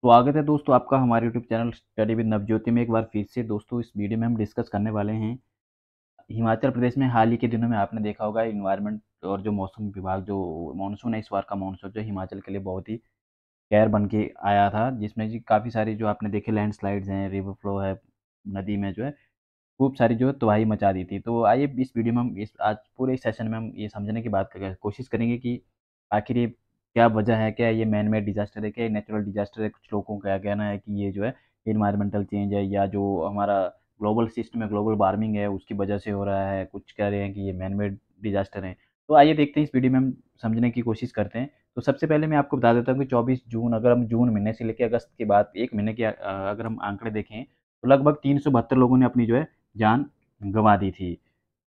स्वागत है दोस्तों आपका हमारे YouTube channel study with Navjyoti में एक बार फिर से। दोस्तों इस वीडियो में हम डिस्कस करने वाले हैं हिमाचल प्रदेश में हाल ही के दिनों में आपने देखा होगा इन्वायरमेंट और जो मौसम विभाग जो मानसून है, इस बार का मानसून जो हिमाचल के लिए बहुत ही कहर बन के आया था, जिसमें जी काफ़ी सारी जो आपने देखे लैंडस्लाइड्स हैं, रिवर फ्लो है, नदी में जो है खूब सारी जो है तबाही मचा दी थी। तो आइए इस वीडियो में हम इस आज पूरे इस सेशन में हम ये समझने की बात करें, कोशिश करेंगे कि आखिर ये क्या वजह है, क्या ये मैन मेड डिज़ास्टर है, क्या ये नेचुरल डिज़ास्टर है। कुछ लोगों का कहना है कि ये जो है एनवायरमेंटल चेंज है या जो हमारा ग्लोबल सिस्टम है, ग्लोबल वार्मिंग है, उसकी वजह से हो रहा है। कुछ कह रहे हैं कि ये मैन मेड डिज़ास्टर है। तो आइए देखते हैं, इस वीडियो में हम समझने की कोशिश करते हैं। तो सबसे पहले मैं आपको बता देता हूँ कि 24 जून, अगर हम जून महीने से लेकर अगस्त के बाद 1 महीने के अगर हम आंकड़े देखें, तो लगभग 372 लोगों ने अपनी जो है जान गँवा दी थी।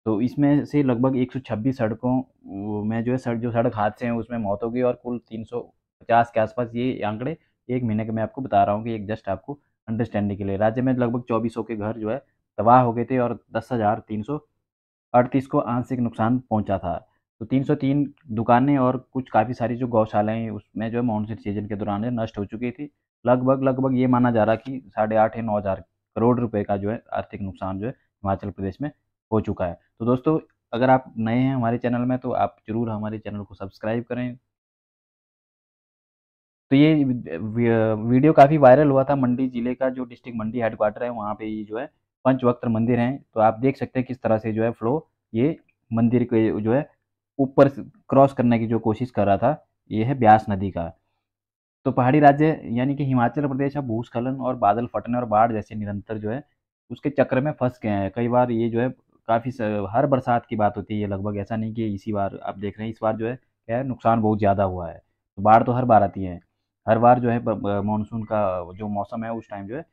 तो इसमें से लगभग 126 सड़कों में जो है जो सड़क हादसे हैं उसमें मौत हो गई, और कुल 350 के आसपास ये आंकड़े 1 महीने के मैं आपको बता रहा हूँ कि एक जस्ट आपको अंडरस्टैंडिंग के लिए। राज्य में लगभग 2400 के घर जो है तबाह हो गए थे, और 10,338 को आंशिक नुकसान पहुँचा था। तो 303 दुकानें और कुछ काफ़ी सारी जो गौशालाएँ उसमें जो है मानसून सीज़न के दौरान जो नष्ट हो चुकी थी। लगभग ये माना जा रहा है कि साढ़े 8 या 9 हज़ार करोड़ रुपए का जो है आर्थिक नुकसान जो है हिमाचल प्रदेश में हो चुका है। तो दोस्तों, अगर आप नए हैं हमारे चैनल में तो आप ज़रूर हमारे चैनल को सब्सक्राइब करें। तो ये वीडियो काफ़ी वायरल हुआ था। मंडी ज़िले का जो डिस्ट्रिक्ट मंडी हेडक्वार्टर है, वहाँ पे ये जो है पंचवक्त्र मंदिर हैं। तो आप देख सकते हैं किस तरह से जो है फ्लो ये मंदिर के जो है ऊपर से क्रॉस करने की जो कोशिश कर रहा था, ये है ब्यास नदी का। तो पहाड़ी राज्य यानी कि हिमाचल प्रदेश अब भूस्खलन और बादल फटने और बाढ़ जैसे निरंतर जो है उसके चक्र में फँस गए हैं। कई बार ये जो है काफ़ी हर बरसात की बात होती है ये लगभग, ऐसा नहीं कि इसी बार आप देख रहे हैं। इस बार जो है क्या है, नुकसान बहुत ज़्यादा हुआ है। तो बाढ़ तो हर बार आती है। हर बार जो है मानसून का जो मौसम है उस टाइम जो है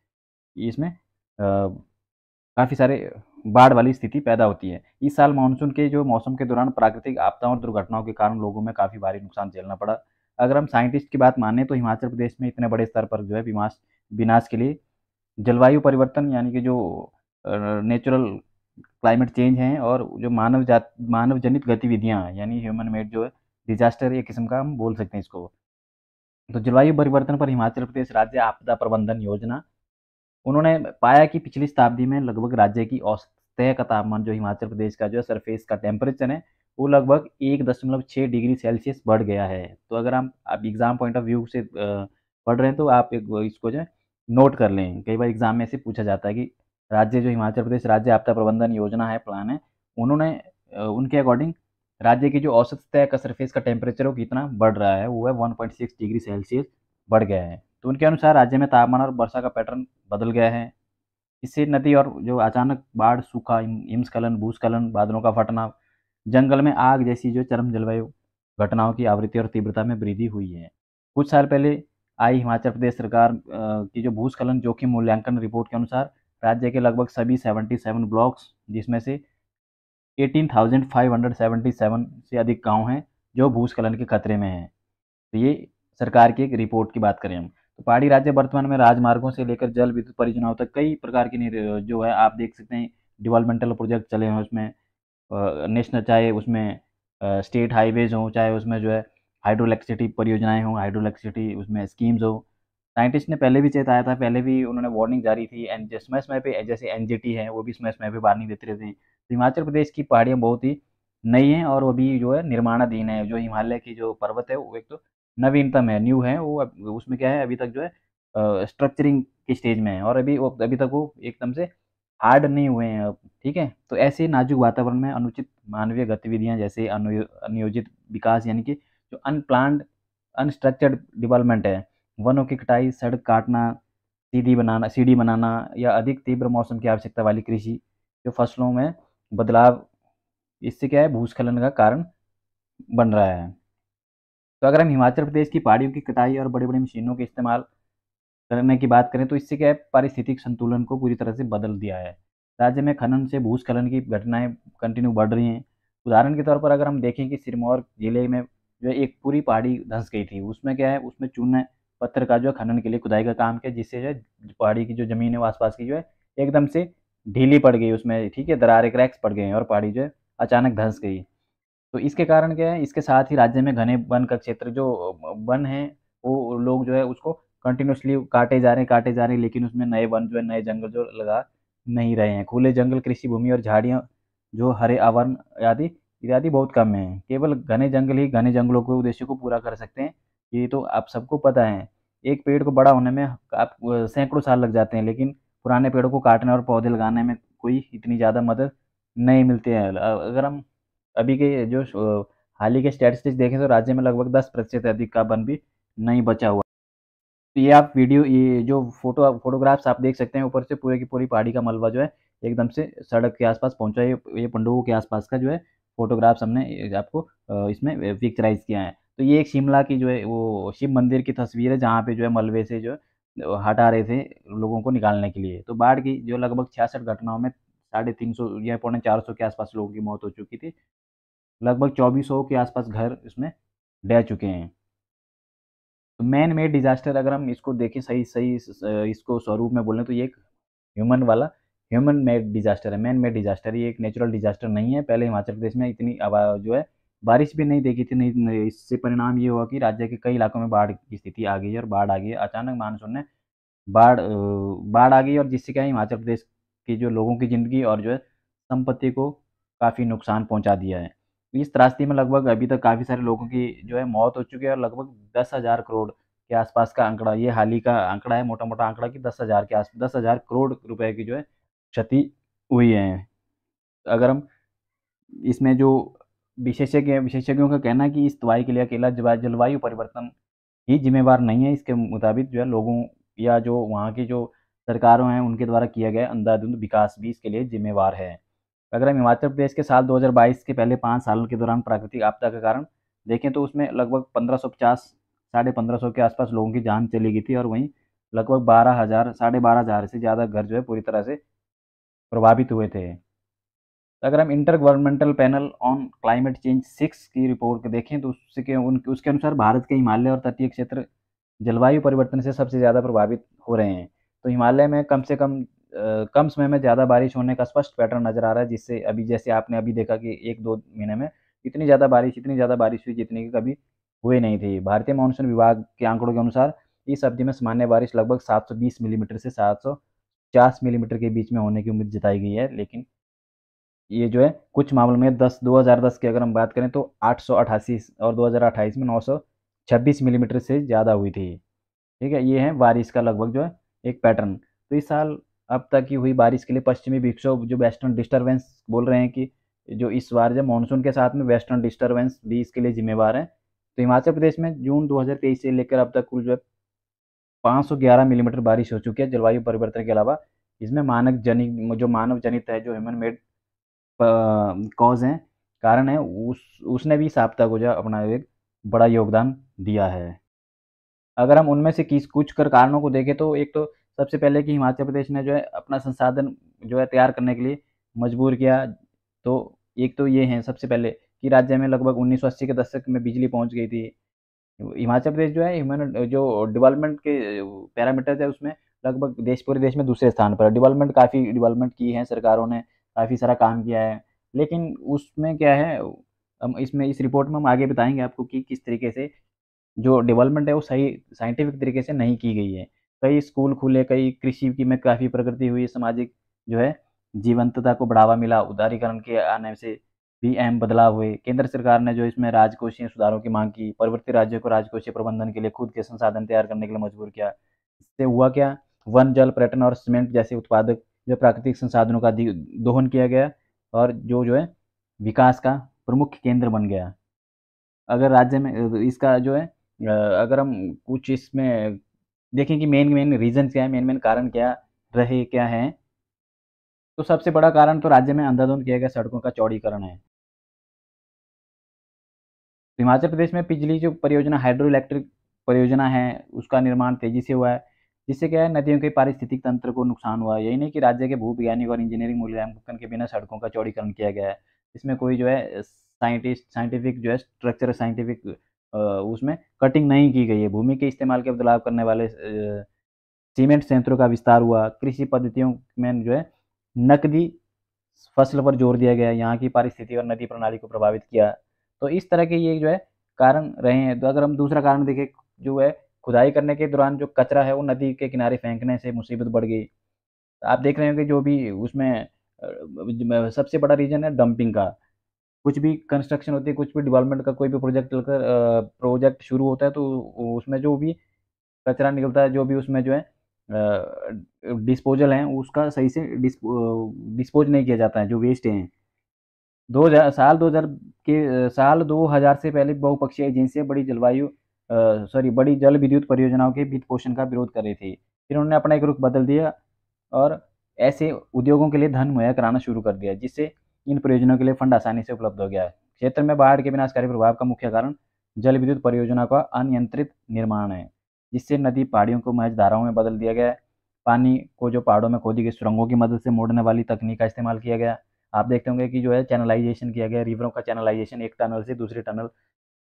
इसमें काफ़ी सारे बाढ़ वाली स्थिति पैदा होती है। इस साल मानसून के जो मौसम के दौरान प्राकृतिक आपदाओं और दुर्घटनाओं के कारण लोगों में काफ़ी भारी नुकसान झेलना पड़ा। अगर हम साइंटिस्ट की बात माने तो हिमाचल प्रदेश में इतने बड़े स्तर पर जो है विनाश के लिए जलवायु परिवर्तन यानी कि जो नेचुरल क्लाइमेट चेंज हैं, और जो मानव जनित गतिविधियाँ यानी ह्यूमन मेड जो है डिज़ास्टर, एक किस्म का हम बोल सकते हैं इसको। तो जलवायु परिवर्तन पर हिमाचल प्रदेश राज्य आपदा प्रबंधन योजना, उन्होंने पाया कि पिछली शताब्दी में लगभग राज्य की औसत तय का तापमान, जो हिमाचल प्रदेश का जो है सरफेस का टेम्परेचर है, वो लगभग 1.6 डिग्री सेल्सियस बढ़ गया है। तो अगर हम आप एग्ज़ाम पॉइंट ऑफ व्यू से पढ़ रहे हैं तो आप एक इसको जो है नोट कर लें। कई बार एग्ज़ाम में ऐसे पूछा जाता है कि राज्य जो हिमाचल प्रदेश राज्य आपदा प्रबंधन योजना है, प्लान है, उन्होंने उनके अकॉर्डिंग राज्य की जो औसत तय का सरफेस का टेम्परेचर है वो कितना बढ़ रहा है, वो है 1.6 डिग्री सेल्सियस बढ़ गया है। तो उनके अनुसार राज्य में तापमान और वर्षा का पैटर्न बदल गया है। इससे नदी और जो अचानक बाढ़, सूखा, हिमस्खलन, भूस्खलन, बादलों का फटना, जंगल में आग जैसी जो चरम जलवायु घटनाओं की आवृत्ति और तीव्रता में वृद्धि हुई है। कुछ साल पहले आई हिमाचल प्रदेश सरकार की जो भूस्खलन जोखिम मूल्यांकन रिपोर्ट के अनुसार राज्य के लगभग सभी 77 ब्लॉक्स, जिसमें से 18,577 से अधिक गाँव हैं जो भूस्खलन के खतरे में हैं। तो ये सरकार की एक रिपोर्ट की बात करें हम, तो पहाड़ी राज्य वर्तमान में राजमार्गों से लेकर जल विद्युत परियोजनाओं तक कई प्रकार की जो है आप देख सकते हैं डेवलपमेंटल प्रोजेक्ट चले हैं उसमें। नेशनल चाहे उसमें स्टेट हाईवेज हों, चाहे उसमें जो है हाइड्रो इलेक्ट्रिसिटी परियोजनाएँ हों, हाइड्रो इलेक्ट्रिसिटी उसमें स्कीम्स हो। साइंटिस्ट ने पहले भी चेताया था, पहले भी उन्होंने वार्निंग जारी थी, एंड समय-समय पे जैसे एनजीटी है, वो भी समय-समय पे वार्निंग देते रहते हैं। तो हिमाचल प्रदेश की पहाड़ियाँ बहुत ही नई हैं और वो भी जो है निर्माणाधीन है। जो हिमालय की जो पर्वत है, वो एक तो नवीनतम है, न्यू है, वो उसमें क्या है अभी तक जो है स्ट्रक्चरिंग की स्टेज में है, और अभी तक वो एकदम से हार्ड नहीं हुए हैं अब, ठीक है? तो ऐसे नाजुक वातावरण में अनुचित मानवीय गतिविधियाँ जैसे अनियोजित विकास यानी कि जो अनप्लान्ड, अनस्ट्रक्चर्ड डेवलपमेंट है, वनों की कटाई, सड़क काटना, सीढ़ी बनाना या अधिक तीव्र मौसम की आवश्यकता वाली कृषि, जो फसलों में बदलाव, इससे क्या है भूस्खलन का कारण बन रहा है। तो अगर हम हिमाचल प्रदेश की पहाड़ियों की कटाई और बड़ी-बड़ी मशीनों के इस्तेमाल करने की बात करें तो इससे क्या है पारिस्थितिक संतुलन को पूरी तरह से बदल दिया है। राज्य में खनन से भूस्खलन की घटनाएँ कंटिन्यू बढ़ रही हैं। उदाहरण के तौर पर अगर हम देखें कि सिरमौर जिले में जो है एक पूरी पहाड़ी धँस गई थी। उसमें क्या है, उसमें चूने पत्थर का जो है खनन के लिए खुदाई का काम किया, जिससे जो है पहाड़ी की जो ज़मीन है वो आस-पास की जो है एकदम से ढीली पड़ गई उसमें, ठीक है? दरारें, क्रैक्स पड़ गए हैं और पहाड़ी जो है अचानक धँस गई। तो इसके कारण क्या है, इसके साथ ही राज्य में घने वन का क्षेत्र जो वन है, वो लोग जो है उसको कंटिन्यूअसली काटे जा रहे हैं, लेकिन उसमें नए वन जो है, नए जंगल जो लगा नहीं रहे हैं। खुले जंगल, कृषि भूमि और झाड़ियाँ जो हरे आवरण आदि इत्यादि बहुत कम है। केवल घने जंगल ही घने जंगलों के उद्देश्य को पूरा कर सकते हैं, ये तो आप सबको पता है। एक पेड़ को बड़ा होने में आप सैकड़ों साल लग जाते हैं, लेकिन पुराने पेड़ों को काटने और पौधे लगाने में कोई इतनी ज़्यादा मदद नहीं मिलती है। अगर हम अभी के जो हाल ही के स्टैटिस्टिक्स देखें तो राज्य में लगभग 10% अधिक का वन भी नहीं बचा हुआ। तो ये जो फोटोग्राफ्स आप देख सकते हैं, ऊपर से पूरे की पूरी पहाड़ी का मलबा जो है एकदम से सड़क के आसपास पहुंचा है। ये पंडुगु के आसपास का जो है फोटोग्राफ्स हमने आपको इसमें पिक्चराइज किया है। तो ये एक शिमला की जो है वो शिव मंदिर की तस्वीर है, जहाँ पे जो है मलबे से जो है हटा रहे थे लोगों को निकालने के लिए। तो बाढ़ की जो लगभग 66 घटनाओं में 350 या 450 के आसपास लोगों की मौत हो चुकी थी। लगभग 2400 के आसपास घर इसमें ढह चुके हैं। तो मैन मेड डिजास्टर अगर हम इसको देखें सही सही इसको स्वरूप में बोलें तो ये एक ह्यूमन वाला ह्यूमन मेड डिजास्टर है। मैन मेड डिजास्टर, ये एक नेचुरल डिजास्टर नहीं है। पहले हिमाचल प्रदेश में इतनी जो है बारिश भी नहीं देखी थी। इससे परिणाम ये हुआ कि राज्य के कई इलाकों में बाढ़ की स्थिति आ गई है, और बाढ़ आ गई है। अचानक मानसून ने बाढ़ आ गई, और जिससे क्या है हिमाचल प्रदेश की जो लोगों की ज़िंदगी और जो है संपत्ति को काफ़ी नुकसान पहुंचा दिया है। इस त्रासदी में लगभग अभी तक काफ़ी सारे लोगों की जो है मौत हो चुकी है, और लगभग 10,000 करोड़ के आसपास का आंकड़ा, ये हाल ही का आंकड़ा है, मोटा-मोटा आंकड़ा कि 10,000 करोड़ रुपए की जो है क्षति हुई है। अगर हम इसमें जो विशेषज्ञों का कहना है कि इस तबाही के लिए अकेला जलवायु परिवर्तन ही जिम्मेवार नहीं है। इसके मुताबिक जो है लोगों या जो वहाँ की जो सरकारों हैं उनके द्वारा किया गया अंधाधुंध विकास भी इसके लिए जिम्मेवार है। अगर हम हिमाचल प्रदेश के साल 2022 के पहले 5 सालों के दौरान प्राकृतिक आपदा का कारण देखें तो उसमें लगभग 1550 साढ़े 1500 के आसपास लोगों की जान चली गई थी, और वहीं लगभग 12,000 साढ़े 12,000 से ज़्यादा घर जो है पूरी तरह से प्रभावित हुए थे। अगर हम inter governmental panel on climate change 6 की रिपोर्ट को देखें तो उसके अनुसार भारत के हिमालय और तटीय क्षेत्र जलवायु परिवर्तन से सबसे ज़्यादा प्रभावित हो रहे हैं। तो हिमालय में कम से कम कम समय में ज़्यादा बारिश होने का स्पष्ट पैटर्न नज़र आ रहा है, जिससे अभी जैसे आपने अभी देखा कि 1-2 महीने में इतनी ज़्यादा बारिश हुई जितनी कि कभी हुई नहीं थी। भारतीय मॉनसून विभाग के आंकड़ों के अनुसार इस अवधि में सामान्य बारिश लगभग 720 मिलीमीटर से 750 मिलीमीटर के बीच में होने की उम्मीद जताई गई है, लेकिन ये जो है कुछ मामलों में 2010 की अगर हम बात करें तो 888, और 2028 में 926 मिलीमीटर से ज़्यादा हुई थी। ठीक है, ये है बारिश का लगभग जो है एक पैटर्न। तो इस साल अब तक की हुई बारिश के लिए पश्चिमी विक्षोभ जो वेस्टर्न डिस्टर्बेंस बोल रहे हैं कि जो इस बार जो मानसून के साथ में वेस्टर्न डिस्टर्बेंस भी इसके लिए जिम्मेवार है। तो हिमाचल प्रदेश में जून 2023 से लेकर अब तक कुल जो है 511 मिलीमीटर बारिश हो चुकी है। जलवायु परिवर्तन के अलावा इसमें मानव जनित है, जो ह्यूमन मेड कॉज है, कारण है, उसने भी इस आपदा को जो है अपना एक बड़ा योगदान दिया है। अगर हम उनमें से किस कुछ कर कारणों को देखें तो एक तो सबसे पहले कि हिमाचल प्रदेश ने जो है अपना संसाधन जो है तैयार करने के लिए मजबूर किया। तो एक तो ये है सबसे पहले कि राज्य में लगभग 1980 के दशक में बिजली पहुंच गई थी। हिमाचल प्रदेश जो है ह्यूमन जो डेवलपमेंट के पैरामीटर्स है उसमें लगभग पूरे देश में दूसरे स्थान पर है। काफ़ी डेवलपमेंट की है सरकारों ने, काफ़ी सारा काम किया है, लेकिन उसमें क्या है, हम इसमें इस रिपोर्ट में हम आगे बताएंगे आपको कि किस तरीके से जो डेवलपमेंट है वो सही साइंटिफिक तरीके से नहीं की गई है। कई स्कूल खुले, कई कृषि की में काफ़ी प्रगति हुई, सामाजिक जो है जीवंतता को बढ़ावा मिला, उदारीकरण के आने से भी अहम बदलाव हुए। केंद्र सरकार ने जो इसमें राजकोषीय सुधारों की मांग की, पर्वतीय राज्यों को राजकोषीय प्रबंधन के लिए खुद के संसाधन तैयार करने के लिए मजबूर किया। इससे हुआ क्या, वन, जल, पर्यटन और सीमेंट जैसे उत्पादक जो प्राकृतिक संसाधनों का दोहन किया गया, और जो है विकास का प्रमुख केंद्र बन गया। अगर राज्य में इसका जो है अगर हम कुछ इसमें देखें कि मेन मेन रीजन क्या है, मेन मेन कारण क्या है, तो सबसे बड़ा कारण तो राज्य में अंधाधुंध किया गया सड़कों का चौड़ीकरण है। हिमाचल प्रदेश में पिछली जो परियोजना हाइड्रो इलेक्ट्रिक परियोजना है उसका निर्माण तेजी से हुआ है, जिससे क्या है नदियों के पारिस्थितिक तंत्र को नुकसान हुआ है। यही नहीं कि राज्य के भूवैज्ञानिक और इंजीनियरिंग मूल्यांकन के बिना सड़कों का चौड़ीकरण किया गया है। इसमें कोई जो है साइंटिफिक जो है स्ट्रक्चर साइंटिफिक उसमें कटिंग नहीं की गई है। भूमि के इस्तेमाल के बदलाव करने वाले सीमेंट संयंत्रों का विस्तार हुआ। कृषि पद्धतियों में जो है नकदी फसल पर जोर दिया गया, यहाँ की पारिस्थितिकी और नदी प्रणाली को प्रभावित किया। तो इस तरह के ये जो है कारण रहे हैं। तो अगर हम दूसरा कारण देखें जो है खुदाई करने के दौरान जो कचरा है वो नदी के किनारे फेंकने से मुसीबत बढ़ गई। आप देख रहे हो कि जो भी उसमें सबसे बड़ा रीज़न है डंपिंग का। कुछ भी कंस्ट्रक्शन होती है, कुछ भी डेवलपमेंट का कोई भी प्रोजेक्ट चलकर प्रोजेक्ट शुरू होता है तो उसमें जो भी कचरा निकलता है, जो भी उसमें जो है डिस्पोज़ल है, उसका सही से डिस्पोज़ नहीं किया जाता है, जो वेस्ट हैं। 2000 साल 2000 से पहले बहुपक्षीय एजेंसियाँ बड़ी जल विद्युत परियोजनाओं के वित्त पोषण का विरोध कर रही थी। फिर उन्होंने अपना एक रुख बदल दिया और ऐसे उद्योगों के लिए धन मुहैया कराना शुरू कर दिया, जिससे इन परियोजनाओं के लिए फंड आसानी से उपलब्ध हो गया है। क्षेत्र में बाढ़ के विनाशकारी प्रभाव का मुख्य कारण जल विद्युत परियोजना का अनियंत्रित निर्माण है, जिससे नदी पहाड़ियों को महज धाराओं में बदल दिया गया है। पानी को जो पहाड़ों में खोदी गई सुरंगों की मदद से मोड़ने वाली तकनीक का इस्तेमाल किया गया। आप देखते होंगे कि जो है चैनलाइजेशन किया गया, रिवरों का चैनलाइजेशन, एक टनल से दूसरे टनल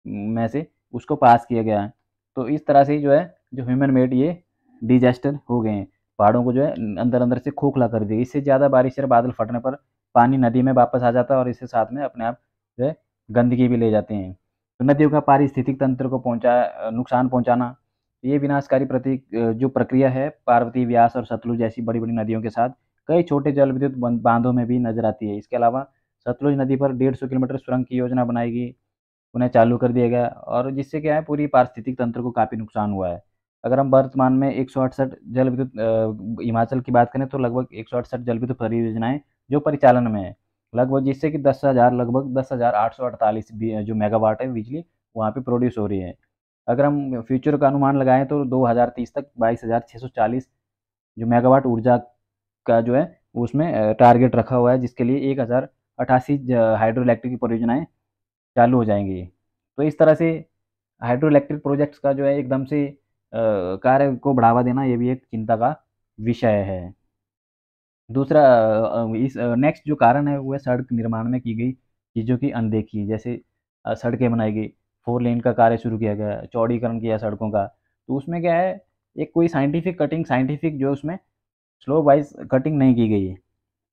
में से उसको पास किया गया है। तो इस तरह से जो है जो ह्यूमन मेड ये डिजास्टर हो गए हैं, पहाड़ों को जो है अंदर अंदर से खोखला कर दिया। इससे ज़्यादा बारिश या बादल फटने पर पानी नदी में वापस आ जाता है और इसके साथ में अपने आप जो है गंदगी भी ले जाते हैं। तो नदियों का पारिस्थितिक तंत्र को नुकसान पहुंचाना, ये विनाशकारी जो प्रक्रिया है पार्वती, व्यास और सतलुज जैसी बड़ी बड़ी नदियों के साथ कई छोटे जल विद्युत बांधों में भी नजर आती है। इसके अलावा सतलुज नदी पर 150 किलोमीटर सुरंग की योजना बनाई गई, उन्हें चालू कर दिया गया और जिससे क्या है पूरी पारिस्थितिक तंत्र को काफ़ी नुकसान हुआ है। अगर हम वर्तमान में 168 जल विद्युत हिमाचल की बात करें तो लगभग 168 जल विद्युत परियोजनाएं जो परिचालन में है, लगभग जिससे कि 10,848 जो मेगावाट है बिजली वहाँ पे प्रोड्यूस हो रही है। अगर हम फ्यूचर का अनुमान लगाएं तो 2030 तक 22,640 जो मेगावाट ऊर्जा का जो है उसमें टारगेट रखा हुआ है, जिसके लिए 1088 हाइड्रो इलेक्ट्रिक परियोजनाएं चालू हो जाएंगी। तो इस तरह से हाइड्रो इलेक्ट्रिक प्रोजेक्ट्स का जो है एकदम से कार्य को बढ़ावा देना ये भी एक चिंता का विषय है। दूसरा इस नेक्स्ट जो कारण है वो है सड़क निर्माण में की गई चीज़ों की अनदेखी। जैसे सड़कें बनाई गई, 4 लेन का कार्य शुरू किया गया, चौड़ीकरण किया सड़कों का। तो उसमें क्या है, एक कोई साइंटिफिक जो उसमें स्लोप वाइज कटिंग नहीं की गई है।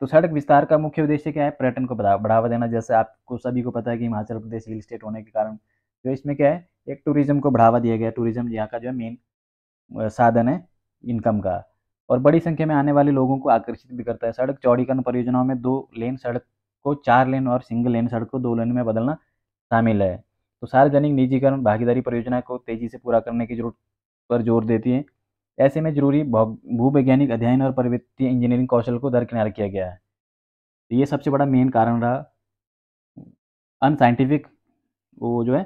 तो सड़क विस्तार का मुख्य उद्देश्य क्या है, पर्यटन को बढ़ावा देना। जैसे आपको सभी को पता है कि हिमाचल प्रदेश हिल स्टेट होने के कारण जो इसमें क्या है, एक टूरिज्म को बढ़ावा दिया गया। टूरिज्म यहाँ का जो है मेन साधन है इनकम का, और बड़ी संख्या में आने वाले लोगों को आकर्षित भी करता है। सड़क चौड़ीकरण परियोजनाओं में 2 लेन सड़क को 4 लेन और सिंगल लेन सड़क को 2 लेन में बदलना शामिल है। तो सार्वजनिक निजीकरण भागीदारी परियोजना को तेजी से पूरा करने की जरूरत पर जोर देती है। ऐसे में जरूरी भूवैज्ञानिक अध्ययन और पर्वतीय इंजीनियरिंग कौशल को दरकिनार किया गया है। तो ये सबसे बड़ा मेन कारण रहा अनसाइंटिफिक वो जो है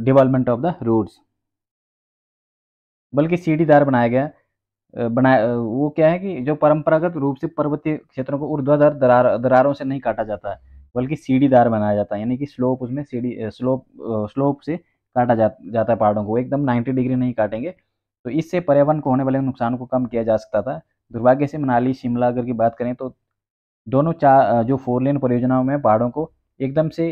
डेवलपमेंट ऑफ द रोड्स। बल्कि सीढ़ीदार बनाया गया वो क्या है कि जो परंपरागत रूप से पर्वतीय क्षेत्रों को ऊर्ध्वाधर दरारों से नहीं काटा जाता है, बल्कि सीढ़ीदार बनाया जाता है। यानी कि स्लोप उसमें स्लोप से जाता है पहाड़ों को, एकदम 90 डिग्री नहीं काटेंगे। तो इससे पर्यावरण को होने वाले नुकसान को कम किया जा सकता था। दुर्भाग्य से मनाली शिमला अगर की बात करें तो दोनों जो 4 लेन परियोजनाओं में पहाड़ों को एकदम से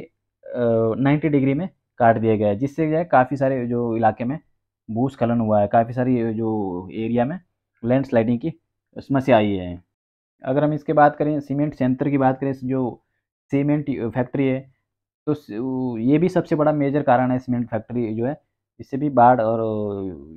90 डिग्री में काट दिया गया है, जिससे जो है काफ़ी सारे जो इलाके में भूस्खलन हुआ है, काफ़ी सारी जो एरिया में लैंडस्लाइडिंग की समस्या आई है। अगर हम इसके बात करें सीमेंट संयंत्र की बात करें, जो सीमेंट फैक्ट्री है, तो ये भी सबसे बड़ा मेजर कारण है सीमेंट फैक्ट्री जो है। इससे भी बाढ़ और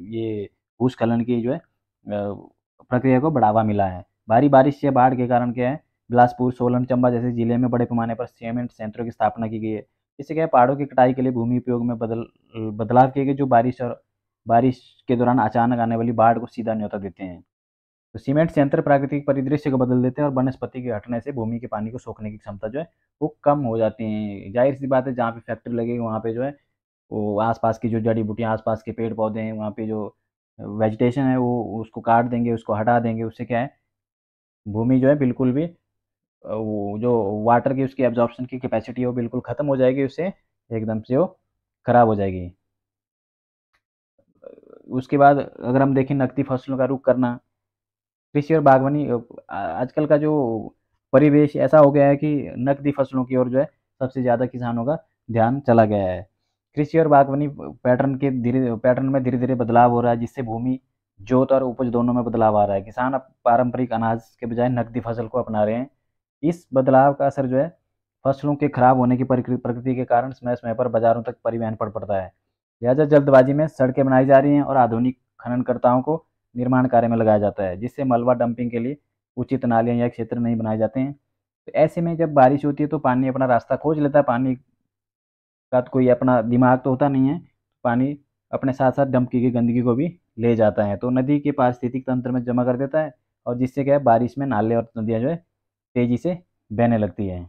ये भूस्खलन की जो है प्रक्रिया को बढ़ावा मिला है। भारी बारिश या बाढ़ के कारण क्या है, बिलासपुर, सोलन, चंबा जैसे जिले में बड़े पैमाने पर सीमेंट संयंत्रों की स्थापना की गई है। इससे क्या है, पहाड़ों की कटाई के लिए भूमि उपयोग में बदलाव किए गए, जो बारिश के दौरान अचानक आने वाली बाढ़ को सीधा न्योता देते हैं। तो सीमेंट संयंत्र प्राकृतिक परिदृश्य को बदल देते हैं और वनस्पति के हटने से भूमि के पानी को सोखने की क्षमता जो है वो कम हो जाती है। जाहिर सी बात है, जहाँ पे फैक्ट्री लगेगी वहाँ पे जो है वो आसपास की जो जड़ी बूटियाँ, आसपास के पेड़ पौधे हैं, वहाँ पे जो वेजिटेशन है वो उसको काट देंगे, उसको हटा देंगे। उससे क्या है, भूमि जो है बिल्कुल भी वो जो वाटर की उसकी एब्जॉर्प्शन की कैपेसिटी है वो बिल्कुल ख़त्म हो जाएगी, उससे एकदम से वो खराब हो जाएगी। उसके बाद अगर हम देखें नकदी फसलों का रुख करना, कृषि और बागवानी आजकल का जो परिवेश ऐसा हो गया है कि नकदी फसलों की ओर जो है सबसे ज़्यादा किसानों का ध्यान चला गया है। कृषि और बागवानी पैटर्न में धीरे धीरे बदलाव हो रहा है, जिससे भूमि जोत और उपज दोनों में बदलाव आ रहा है। किसान अब पारंपरिक अनाज के बजाय नकदी फसल को अपना रहे हैं। इस बदलाव का असर जो है फसलों के खराब होने की प्रकृति के कारण समय समय पर बाजारों तक परिवहन पड़ पड़ता है। लिहाजा जल्दबाजी में सड़कें बनाई जा रही हैं और आधुनिक खननकर्ताओं को निर्माण कार्य में लगाया जाता है, जिससे मलबा डंपिंग के लिए उचित नालियाँ या क्षेत्र नहीं बनाए जाते हैं। तो ऐसे में जब बारिश होती है तो पानी अपना रास्ता खोज लेता है, पानी का तो कोई अपना दिमाग तो होता नहीं है, पानी अपने साथ साथ डंप की गई गंदगी को भी ले जाता है, तो नदी के पारिस्थितिक तंत्र में जमा कर देता है, और जिससे क्या है बारिश में नाले और नदियाँ जो है तेजी से बहने लगती है।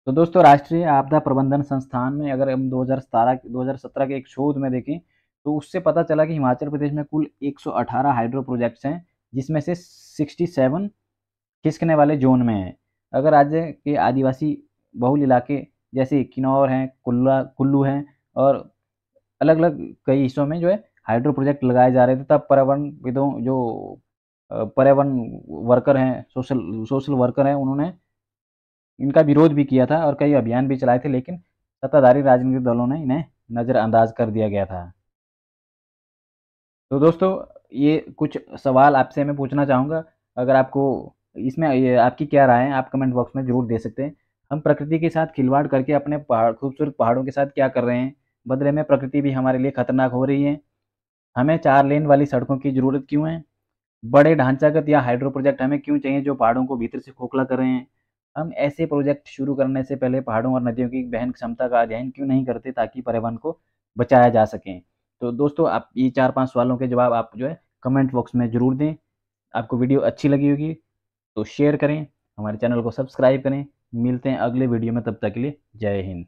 तो दोस्तों राष्ट्रीय आपदा प्रबंधन संस्थान में अगर हम 2017 के एक शोध में देखें तो उससे पता चला कि हिमाचल प्रदेश में कुल 118 हाइड्रो प्रोजेक्ट्स हैं, जिसमें से 67 खिसकने वाले जोन में हैं। अगर राज्य के आदिवासी बहुल इलाके जैसे किन्नौर हैं, कुल्लू हैं और अलग अलग कई हिस्सों में जो है हाइड्रो प्रोजेक्ट लगाए जा रहे थे, तब पर्यावरणविदों जो पर्यावरण वर्कर हैं, सोशल सोशल वर्कर हैं, उन्होंने इनका विरोध भी किया था और कई अभियान भी चलाए थे, लेकिन सत्ताधारी राजनीतिक दलों ने इन्हें नज़रअंदाज कर दिया गया था। तो दोस्तों ये कुछ सवाल आपसे मैं पूछना चाहूँगा, अगर आपको इसमें ये आपकी क्या राय है आप कमेंट बॉक्स में ज़रूर दे सकते हैं। हम प्रकृति के साथ खिलवाड़ करके अपने खूबसूरत पहाड़ों के साथ क्या कर रहे हैं? बदले में प्रकृति भी हमारे लिए खतरनाक हो रही है। हमें 4 लेन वाली सड़कों की ज़रूरत क्यों है? बड़े ढांचागत या हाइड्रो प्रोजेक्ट हमें क्यों चाहिए जो पहाड़ों को भीतर से खोखला कर रहे हैं? हम ऐसे प्रोजेक्ट शुरू करने से पहले पहाड़ों और नदियों की वहन क्षमता का अध्ययन क्यों नहीं करते ताकि पर्यावरण को बचाया जा सके? तो दोस्तों आप ये 4-5 सवालों के जवाब आप जो है कमेंट बॉक्स में ज़रूर दें। आपको वीडियो अच्छी लगी होगी तो शेयर करें, हमारे चैनल को सब्सक्राइब करें। मिलते हैं अगले वीडियो में, तब तक के लिए जय हिंद।